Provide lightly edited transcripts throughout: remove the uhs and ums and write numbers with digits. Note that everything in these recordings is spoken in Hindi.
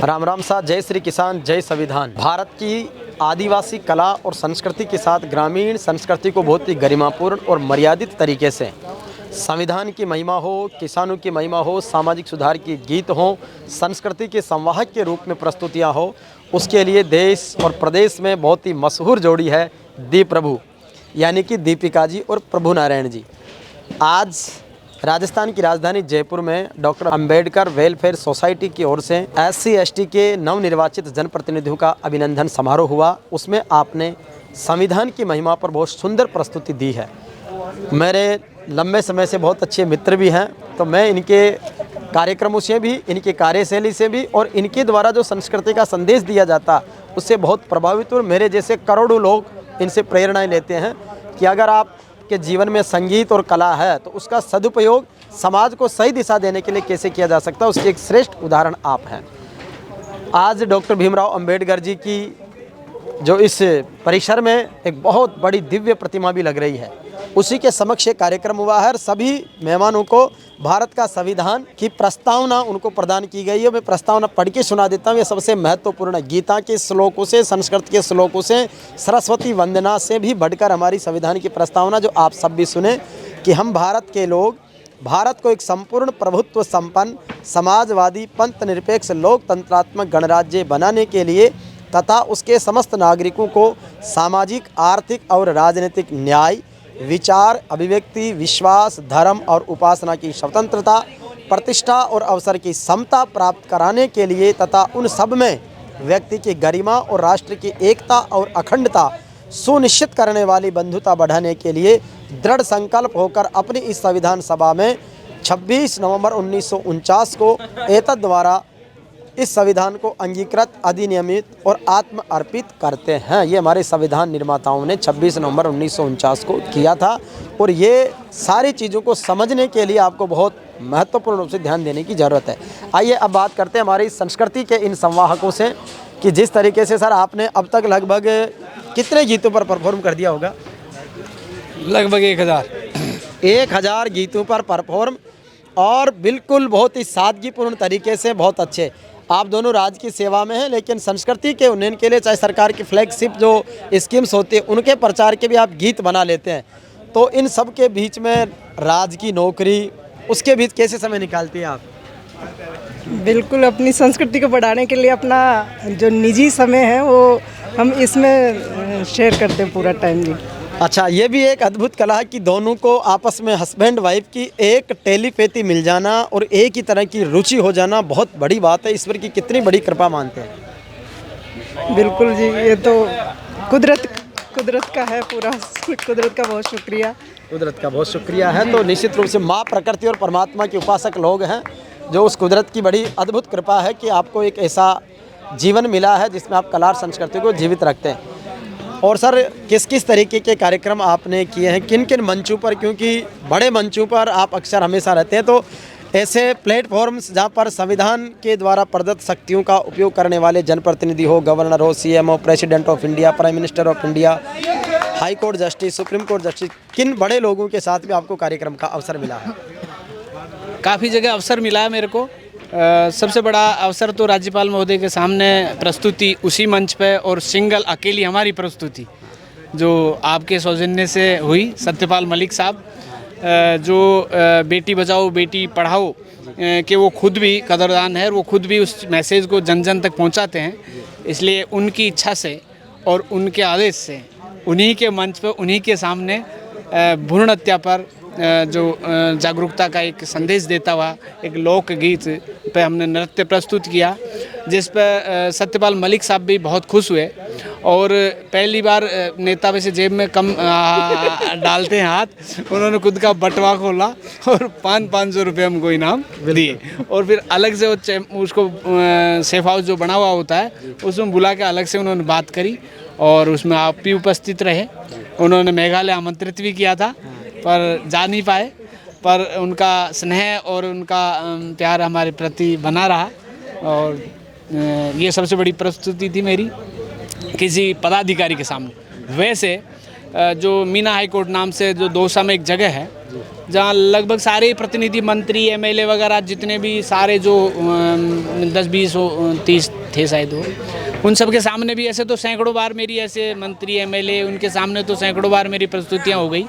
राम राम सा। जय श्री किसान, जय संविधान। भारत की आदिवासी कला और संस्कृति के साथ ग्रामीण संस्कृति को बहुत ही गरिमापूर्ण और मर्यादित तरीके से संविधान की महिमा हो, किसानों की महिमा हो, सामाजिक सुधार की गीत हो, संस्कृति के संवाहक के रूप में प्रस्तुतियां हो, उसके लिए देश और प्रदेश में बहुत ही मशहूर जोड़ी है दीप प्रभु, यानी कि दीपिका जी और प्रभु नारायण जी। आज राजस्थान की राजधानी जयपुर में डॉक्टर अंबेडकर वेलफेयर सोसाइटी की ओर से SC/ST के नवनिर्वाचित जनप्रतिनिधियों का अभिनंदन समारोह हुआ। उसमें आपने संविधान की महिमा पर बहुत सुंदर प्रस्तुति दी है। मेरे लंबे समय से बहुत अच्छे मित्र भी हैं, तो मैं इनके कार्यक्रमों से भी, इनकी कार्यशैली से भी और इनके द्वारा जो संस्कृति का संदेश दिया जाता उससे बहुत प्रभावित और मेरे जैसे करोड़ों लोग इनसे प्रेरणाएँ लेते हैं कि अगर आप के जीवन में संगीत और कला है तो उसका सदुपयोग समाज को सही दिशा देने के लिए कैसे किया जा सकता है, उसकी एक श्रेष्ठ उदाहरण आप हैं। आज डॉक्टर भीमराव अंबेडकर जी की जो इस परिसर में एक बहुत बड़ी दिव्य प्रतिमा भी लग रही है, उसी के समक्ष एक कार्यक्रम हुआ है। सभी मेहमानों को भारत का संविधान की प्रस्तावना उनको प्रदान की गई है। मैं प्रस्तावना पढ़ के सुना देता हूँ। ये सबसे महत्वपूर्ण है। गीता के श्लोकों से, संस्कृत के श्लोकों से, सरस्वती वंदना से भी बढ़कर हमारी संविधान की प्रस्तावना जो आप सब भी सुने कि हम भारत के लोग भारत को एक संपूर्ण प्रभुत्व संपन्न समाजवादी पंथ निरपेक्ष लोकतंत्रात्मक गणराज्य बनाने के लिए तथा उसके समस्त नागरिकों को सामाजिक, आर्थिक और राजनीतिक न्याय, विचार, अभिव्यक्ति, विश्वास, धर्म और उपासना की स्वतंत्रता, प्रतिष्ठा और अवसर की समता प्राप्त कराने के लिए तथा उन सब में व्यक्ति की गरिमा और राष्ट्र की एकता और अखंडता सुनिश्चित करने वाली बंधुता बढ़ाने के लिए दृढ़ संकल्प होकर अपनी इस संविधान सभा में 26 नवंबर 1949 को एतद द्वारा इस संविधान को अंगीकृत, अधिनियमित और आत्म अर्पित करते हैं। ये हमारे संविधान निर्माताओं ने 26 नवंबर 1949 को किया था और ये सारी चीज़ों को समझने के लिए आपको बहुत महत्वपूर्ण रूप से ध्यान देने की ज़रूरत है। आइए अब बात करते हैं हमारी संस्कृति के इन संवाहकों से कि जिस तरीके से सर आपने अब तक लगभग कितने गीतों पर परफॉर्म कर दिया होगा? लगभग 1000 गीतों पर परफॉर्म और बिल्कुल बहुत ही सादगीपूर्ण तरीके से, बहुत अच्छे। आप दोनों राज्य की सेवा में हैं, लेकिन संस्कृति के उन्नयन के लिए चाहे सरकार की फ्लैगशिप जो स्कीम्स होती है उनके प्रचार के भी आप गीत बना लेते हैं। तो इन सब के बीच में राज्य की नौकरी, उसके बीच कैसे समय निकालती हैं आप? बिल्कुल, अपनी संस्कृति को बढ़ाने के लिए अपना जो निजी समय है वो हम इसमें शेयर करते हैं पूरा टाइम जी। अच्छा, ये भी एक अद्भुत कला है कि दोनों को आपस में हस्बैंड वाइफ की एक टेलीपैथी मिल जाना और एक ही तरह की रुचि हो जाना बहुत बड़ी बात है। ईश्वर की कितनी बड़ी कृपा मानते हैं। बिल्कुल जी, ये तो कुदरत का है पूरा। कुदरत का बहुत शुक्रिया। कुदरत का बहुत शुक्रिया है। तो निश्चित रूप से माँ प्रकृति और परमात्मा के उपासक लोग हैं, जो उस कुदरत की बड़ी अद्भुत कृपा है कि आपको एक ऐसा जीवन मिला है जिसमें आप कला और संस्कृति को जीवित रखते हैं। और सर, किस किस तरीके के कार्यक्रम आपने किए हैं, किन किन मंचों पर? क्योंकि बड़े मंचों पर आप अक्सर हमेशा रहते हैं, तो ऐसे प्लेटफॉर्म्स जहां पर संविधान के द्वारा प्रदत्त शक्तियों का उपयोग करने वाले जनप्रतिनिधि हो, गवर्नर हो, CM हो, president of India, prime minister of India, high court justice, supreme court justice, किन बड़े लोगों के साथ भी आपको कार्यक्रम का अवसर मिला है? काफ़ी जगह अवसर मिला है मेरे को। सबसे बड़ा अवसर तो राज्यपाल महोदय के सामने प्रस्तुति उसी मंच पे और सिंगल अकेली हमारी प्रस्तुति जो आपके सौजन्य से हुई, सत्यपाल मलिक साहब जो बेटी बचाओ बेटी पढ़ाओ के वो खुद भी कदरदान है और वो खुद भी उस मैसेज को जन जन तक पहुंचाते हैं। इसलिए उनकी इच्छा से और उनके आदेश से उन्हीं के मंच पर, उन्हीं के सामने भ्रूण हत्या पर जो जागरूकता का एक संदेश देता हुआ एक लोकगीत पे हमने नृत्य प्रस्तुत किया, जिस पर सत्यपाल मलिक साहब भी बहुत खुश हुए। और पहली बार नेता वैसे जेब में कम डालते हैं हाथ, उन्होंने खुद का बटवा खोला और 500 रुपये हमको इनाम दिए। और फिर अलग से उसको सेफ हाउस जो बना हुआ होता है उसमें बुला के अलग से उन्होंने बात करी और उसमें आप भी उपस्थित रहे। उन्होंने मेघालय आमंत्रित भी किया था पर जा नहीं पाए, पर उनका स्नेह और उनका प्यार हमारे प्रति बना रहा। और ये सबसे बड़ी प्रस्तुति थी मेरी किसी पदाधिकारी के सामने। वैसे जो मीना हाई कोर्ट नाम से जो दौसा में एक जगह है, जहाँ लगभग सारे प्रतिनिधि मंत्री एमएलए वगैरह जितने भी सारे जो 10 20 30 थे शायद वो, उन सब के सामने भी ऐसे तो सैकड़ों बार मेरी ऐसे मंत्री एमएलए उनके सामने तो सैकड़ों बार मेरी प्रस्तुतियाँ हो गई।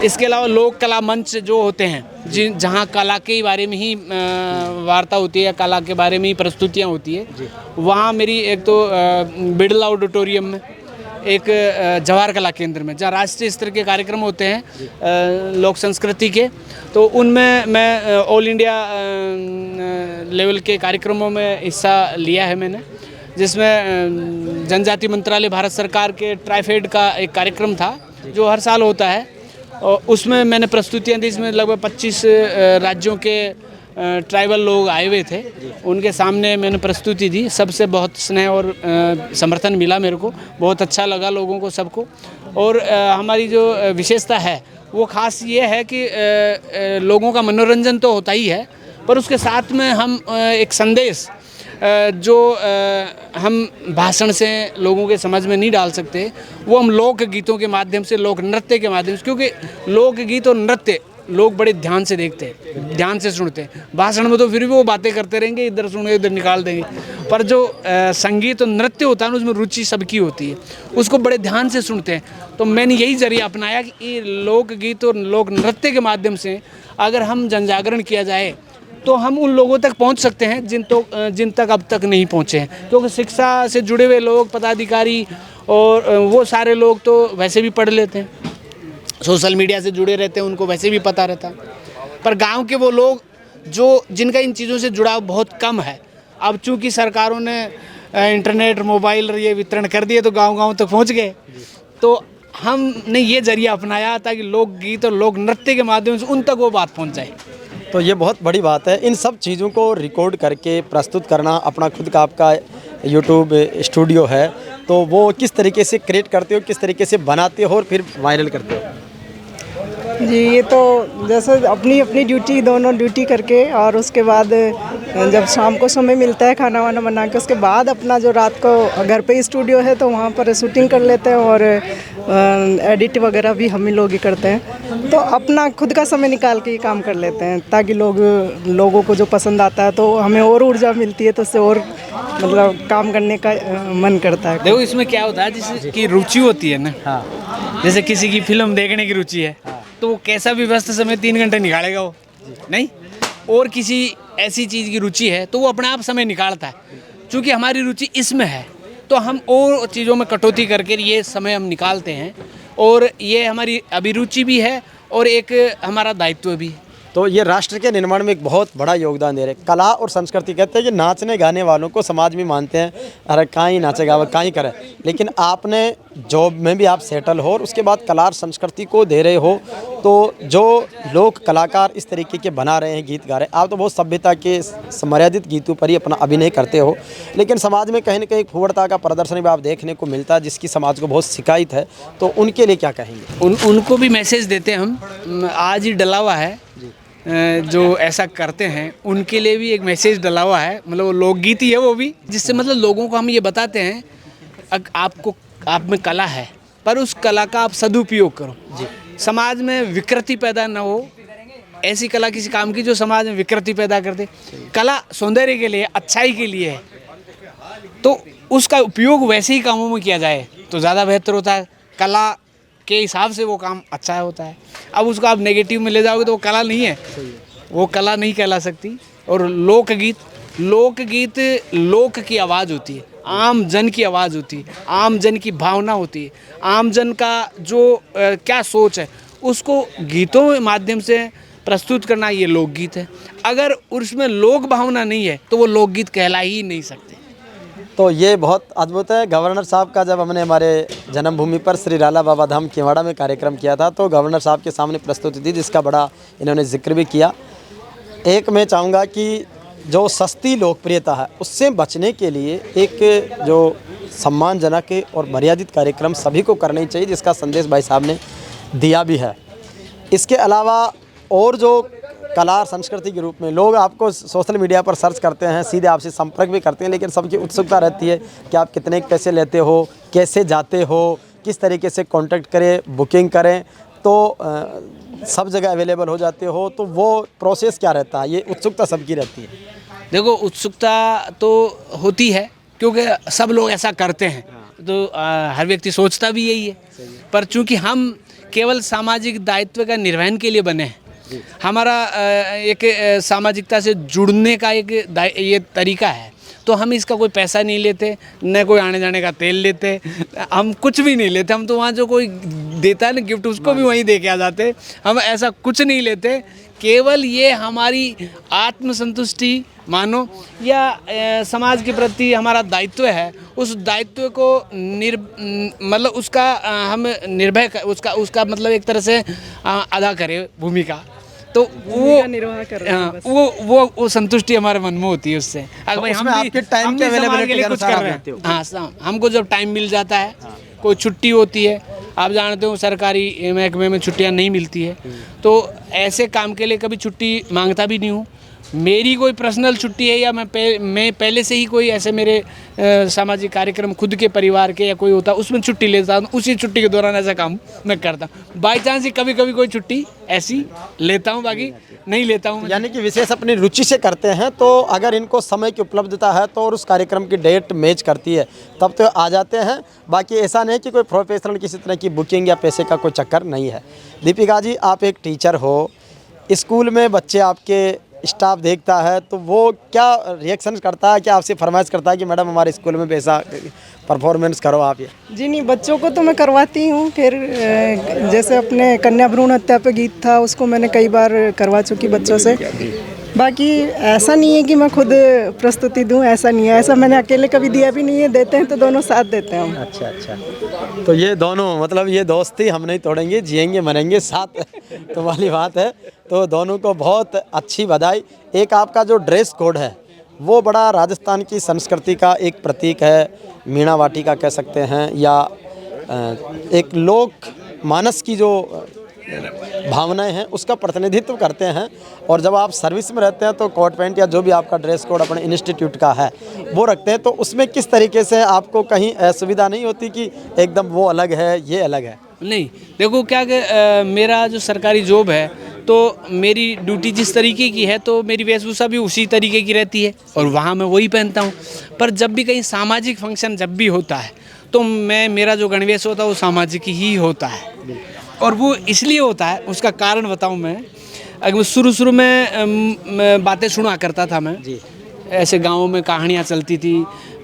इसके अलावा लोक कला मंच जो होते हैं जहाँ कला के बारे में ही वार्ता होती है, कला के बारे में ही प्रस्तुतियाँ होती है, वहाँ मेरी एक तो बिड़ला ऑडिटोरियम में, एक जवाहर कला केंद्र में जहाँ राष्ट्रीय स्तर के कार्यक्रम होते हैं लोक संस्कृति के, तो उनमें मैं ऑल इंडिया लेवल के कार्यक्रमों में हिस्सा लिया है मैंने, जिसमें जनजाति मंत्रालय भारत सरकार के ट्राइफेड का एक कार्यक्रम था जो हर साल होता है, और उसमें मैंने प्रस्तुतियाँ दी। इसमें लगभग 25 राज्यों के ट्राइबल लोग आए हुए थे, उनके सामने मैंने प्रस्तुति दी। सबसे बहुत स्नेह और समर्थन मिला मेरे को, बहुत अच्छा लगा लोगों को सबको। और हमारी जो विशेषता है वो ख़ास ये है कि लोगों का मनोरंजन तो होता ही है, पर उसके साथ में हम एक संदेश जो हम भाषण से लोगों के समझ में नहीं डाल सकते, वो हम लोक गीतों के माध्यम से, लोक नृत्य के माध्यम से, क्योंकि लोक गीत और नृत्य लोग बड़े ध्यान से देखते हैं, ध्यान से सुनते हैं। भाषण में तो फिर भी वो बातें करते रहेंगे, इधर सुनेंगे उधर निकाल देंगे, पर जो संगीत और नृत्य होता है ना, उसमें रुचि सबकी होती है, उसको बड़े ध्यान से सुनते हैं। तो मैंने यही जरिया अपनाया कि ये लोकगीत और लोक नृत्य के माध्यम से अगर हम जनजागरण किया जाए तो हम उन लोगों तक पहुंच सकते हैं जिन तक अब तक नहीं पहुंचे हैं। क्योंकि शिक्षा से जुड़े हुए लोग, पदाधिकारी और वो सारे लोग तो वैसे भी पढ़ लेते हैं, सोशल मीडिया से जुड़े रहते हैं, उनको वैसे भी पता रहता है, पर गांव के वो लोग जो जिनका इन चीज़ों से जुड़ाव बहुत कम है, अब चूँकि सरकारों ने इंटरनेट मोबाइल ये वितरण कर दिए तो गांव-गांव तक पहुंच गए, तो हमने ये जरिया अपनाया ताकि लोकगीत और लोक नृत्य के माध्यम से उन तक वो बात पहुंच जाए। तो ये बहुत बड़ी बात है, इन सब चीज़ों को रिकॉर्ड करके प्रस्तुत करना। अपना खुद का आपका यूट्यूब स्टूडियो है, तो वो किस तरीके से क्रिएट करते हो, किस तरीके से बनाते हो और फिर वायरल करते हो? जी, ये तो जैसे अपनी ड्यूटी, दोनों ड्यूटी करके, और उसके बाद जब शाम को समय मिलता है खाना वाना बना के, उसके बाद अपना जो रात को घर पे स्टूडियो है तो वहाँ पर शूटिंग कर लेते हैं, और एडिट वगैरह भी हम ही लोग ही करते हैं। तो अपना खुद का समय निकाल के ही काम कर लेते हैं ताकि लोगों को जो पसंद आता है तो हमें और ऊर्जा मिलती है, तो उससे और मतलब काम करने का मन करता है। देखो इसमें क्या होता है, जिसकी रुचि होती है ना, हाँ, जैसे किसी की फिल्म देखने की रुचि है, तो वो कैसा भी व्यस्त समय 3 घंटे निकालेगा वो नहीं, और किसी ऐसी चीज़ की रुचि है तो वो अपने आप समय निकालता है। चूँकि हमारी रुचि इसमें है तो हम और चीज़ों में कटौती करके ये समय हम निकालते हैं, और ये हमारी अभिरुचि भी है और एक हमारा दायित्व भी है। तो ये राष्ट्र के निर्माण में एक बहुत बड़ा योगदान दे रहे हैं। कला और संस्कृति, कहते हैं कि नाचने गाने वालों को समाज में मानते हैं, अरे कहीं नाचेगा वो कहीं करे, लेकिन आपने जॉब में भी आप सेटल हो और उसके बाद कला और संस्कृति को दे रहे हो। तो जो लोक कलाकार इस तरीके के बना रहे हैं, गीत गा रहे हैं, आप तो बहुत सभ्यता के मर्यादित गीतों पर ही अपना अभिनय करते हो, लेकिन समाज में कहीं ना कहीं फूहड़ता का प्रदर्शन भी आप देखने को मिलता है, जिसकी समाज को बहुत शिकायत है। तो उनके लिए क्या कहेंगे? उनको भी मैसेज देते हैं हम, आज ही डला हुआ है जो ऐसा करते हैं, उनके लिए भी एक मैसेज डला हुआ है, मतलब वो लोकगीत ही है वो भी, जिससे मतलब लोगों को हम ये बताते हैं आप में कला है, पर उस कला का आप सदुपयोग करो जी, समाज में विकृति पैदा ना हो। ऐसी कला किसी काम की जो समाज में विकृति पैदा कर दे। कला सौंदर्य के लिए, अच्छाई के लिए है, तो उसका उपयोग वैसे ही कामों में किया जाए तो ज़्यादा बेहतर होता है। कला के हिसाब से वो काम अच्छा होता है। अब उसको आप नेगेटिव में ले जाओगे तो वो कला नहीं है, वो कला नहीं कहला सकती। और लोकगीत लोक की आवाज़ होती है, आम जन की आवाज़ होती है, आम जन की भावना होती है, आम जन का जो क्या सोच है उसको गीतों के माध्यम से प्रस्तुत करना, ये लोकगीत है। अगर उसमें लोक भावना नहीं है तो वो लोकगीत कहला ही नहीं सकते। तो ये बहुत अद्भुत है। गवर्नर साहब का जब हमने हमारे जन्मभूमि पर श्री राला बाबा धाम केवाड़ा में कार्यक्रम किया था, तो गवर्नर साहब के सामने प्रस्तुति दी, जिसका बड़ा इन्होंने जिक्र भी किया। एक मैं चाहूँगा कि जो सस्ती लोकप्रियता है उससे बचने के लिए एक जो सम्मानजनक और मर्यादित कार्यक्रम सभी को करने चाहिए, जिसका संदेश भाई साहब ने दिया भी है। इसके अलावा और जो कला और संस्कृति के रूप में लोग आपको सोशल मीडिया पर सर्च करते हैं, सीधे आपसे संपर्क भी करते हैं, लेकिन सबकी उत्सुकता रहती है कि आप कितने पैसे लेते हो, कैसे जाते हो, किस तरीके से कांटेक्ट करें, बुकिंग करें। तो सब जगह अवेलेबल हो जाते हो, तो वो प्रोसेस क्या रहता है? ये उत्सुकता सबकी रहती है। देखो, उत्सुकता तो होती है क्योंकि सब लोग ऐसा करते हैं, तो हर व्यक्ति सोचता भी यही है। पर चूंकि हम केवल सामाजिक दायित्व का निर्वहन के लिए बने हैं, हमारा एक सामाजिकता से जुड़ने का एक ये तरीका है, तो हम इसका कोई पैसा नहीं लेते, न कोई आने जाने का तेल लेते, हम कुछ भी नहीं लेते। हम तो वहाँ जो कोई देता है ना गिफ्ट, उसको भी वहीं दे के आ जाते। हम ऐसा कुछ नहीं लेते, केवल ये हमारी आत्मसंतुष्टि मानो या समाज के प्रति हमारा दायित्व है, उस दायित्व को मतलब उसका हम निर्भय उसका मतलब एक तरह से अदा करें भूमिका, तो वो निर्वाह कर रहे हैं हाँ, बस। वो संतुष्टि हमारे मन में होती है उससे। अगर भाई उसमें आपके टाइम हम के भी समाज availability के लिए के कुछ अनुसार कर आप रहे जाते हो। हैं, हाँ, हमको जब टाइम मिल जाता है, कोई छुट्टी होती है, आप जानते हो सरकारी महकमे में छुट्टियां नहीं मिलती है, तो ऐसे काम के लिए कभी छुट्टी मांगता भी नहीं हूँ। मेरी कोई पर्सनल छुट्टी है या मैं पहले से ही कोई ऐसे मेरे सामाजिक कार्यक्रम खुद के परिवार के या कोई होता है उसमें छुट्टी लेता हूँ, उसी छुट्टी के दौरान ऐसा काम मैं करता हूँ। बाई चांस ही कभी कभी कोई छुट्टी ऐसी लेता हूँ, बाकी नहीं लेता हूँ। यानी कि विशेष अपनी रुचि से करते हैं, तो अगर इनको समय की उपलब्धता है तो और उस कार्यक्रम की डेट मैच करती है तब तो आ जाते हैं। बाकी ऐसा नहीं कि कोई प्रोफेशनल किसी तरह की बुकिंग या पैसे का कोई चक्कर नहीं है। दीपिका जी, आप एक टीचर हो, स्कूल में बच्चे आपके स्टाफ देखता है तो वो क्या रिएक्शन करता है? क्या आपसे फरमाइश करता है कि मैडम हमारे स्कूल में वैसा परफॉर्मेंस करो आप? ये जी नहीं, बच्चों को तो मैं करवाती हूँ। फिर जैसे अपने कन्या भ्रूण हत्या पे गीत था, उसको मैंने कई बार करवा चुकी बच्चों से। बाकी ऐसा नहीं है कि मैं खुद प्रस्तुति दूं, ऐसा नहीं है। ऐसा मैंने अकेले कभी दिया भी नहीं है, देते हैं तो दोनों साथ देते हैं हम। अच्छा अच्छा, तो ये दोनों मतलब ये दोस्ती हम नहीं तोड़ेंगे, जिएंगे मरेंगे साथ तो वाली बात है। तो दोनों को बहुत अच्छी बधाई। एक आपका जो ड्रेस कोड है वो बड़ा राजस्थान की संस्कृति का एक प्रतीक है, मीणा वाटिका कह सकते हैं, या एक लोक मानस की जो भावनाएं हैं उसका प्रतिनिधित्व करते हैं। और जब आप सर्विस में रहते हैं तो कोट पैंट या जो भी आपका ड्रेस कोड अपने इंस्टीट्यूट का है वो रखते हैं, तो उसमें किस तरीके से आपको कहीं असुविधा नहीं होती कि एकदम वो अलग है ये अलग है? नहीं, देखो क्या कि मेरा जो सरकारी जॉब है तो मेरी ड्यूटी जिस तरीके की है तो मेरी वेशभूषा भी उसी तरीके की रहती है और वहाँ मैं वही पहनता हूँ। पर जब भी कहीं सामाजिक फंक्शन जब भी होता है तो मेरा जो गणवेश होता है वो सामाजिक ही होता है। और वो इसलिए होता है, उसका कारण बताऊँ मैं। अगर शुरू में बातें सुना करता था मैं जी। ऐसे गाँव में कहानियाँ चलती थी,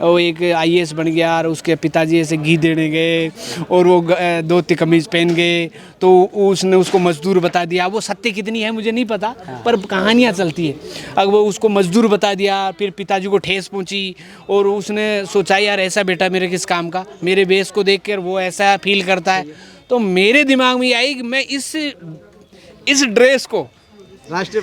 वो एक IAS बन गया और उसके पिताजी ऐसे घी देने गए और वो धोती कमीज पहन गए तो उसने उसको मजदूर बता दिया। वो सत्य कितनी है मुझे नहीं पता, पर कहानियाँ चलती है। अगर वो उसको मजदूर बता दिया, फिर पिताजी को ठेस पहुंची और उसने सोचा यार ऐसा बेटा मेरे किस काम का, मेरे वेश को देख कर वो ऐसा फील करता है। तो मेरे दिमाग में आई कि मैं इस ड्रेस को राष्ट्रीय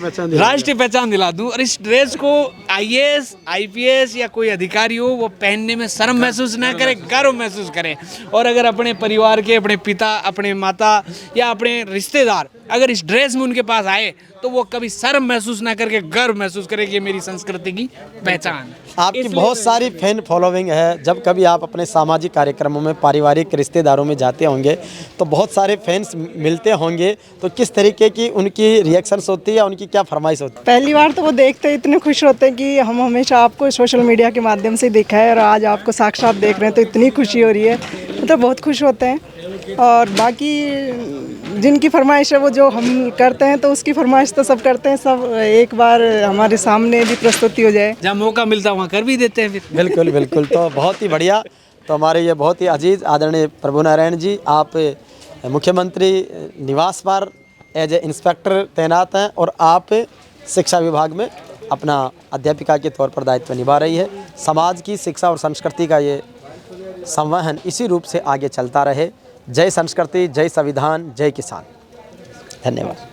पहचान दिला दूं और इस ड्रेस को IAS IPS या कोई अधिकारी हो वो पहनने में शर्म महसूस ना करे, गर्व महसूस करे। और अगर अपने परिवार के, अपने पिता, अपने माता या अपने रिश्तेदार अगर इस ड्रेस में उनके पास आए तो वो कभी शर्म महसूस ना करके गर्व महसूस करे कि ये मेरी संस्कृति की पहचान। आपकी बहुत सारी फैन फॉलोइंग है। जब कभी आप अपने सामाजिक कार्यक्रमों में, पारिवारिक रिश्तेदारों में जाते होंगे तो बहुत सारे फैंस मिलते होंगे, तो किस तरीके की उनकी रिएक्शंस होती है या उनकी क्या फरमाइश होती है? पहली बार तो वो देखते इतने खुश होते हैं कि हम हमेशा आपको सोशल मीडिया के माध्यम से देखा है और आज आपको साक्षात देख रहे हैं, तो इतनी खुशी हो रही है, मतलब बहुत खुश होते हैं। और बाकी जिनकी फरमाइश है वो जो हम करते हैं तो उसकी फरमाइश तो सब करते हैं। सब एक बार हमारे सामने भी प्रस्तुति हो जाए, जहाँ मौका मिलता है वहाँ कर भी देते हैं फिर। बिल्कुल बिल्कुल, तो बहुत ही बढ़िया। तो हमारे ये बहुत ही अजीज आदरणीय प्रभु नारायण जी, आप मुख्यमंत्री निवास पर एज ए इंस्पेक्टर तैनात हैं और आप शिक्षा विभाग में अपना अध्यापिका के तौर पर दायित्व निभा रही है। समाज की शिक्षा और संस्कृति का ये संवहन इसी रूप से आगे चलता रहे। जय संस्कृति, जय संविधान, जय किसान। धन्यवाद।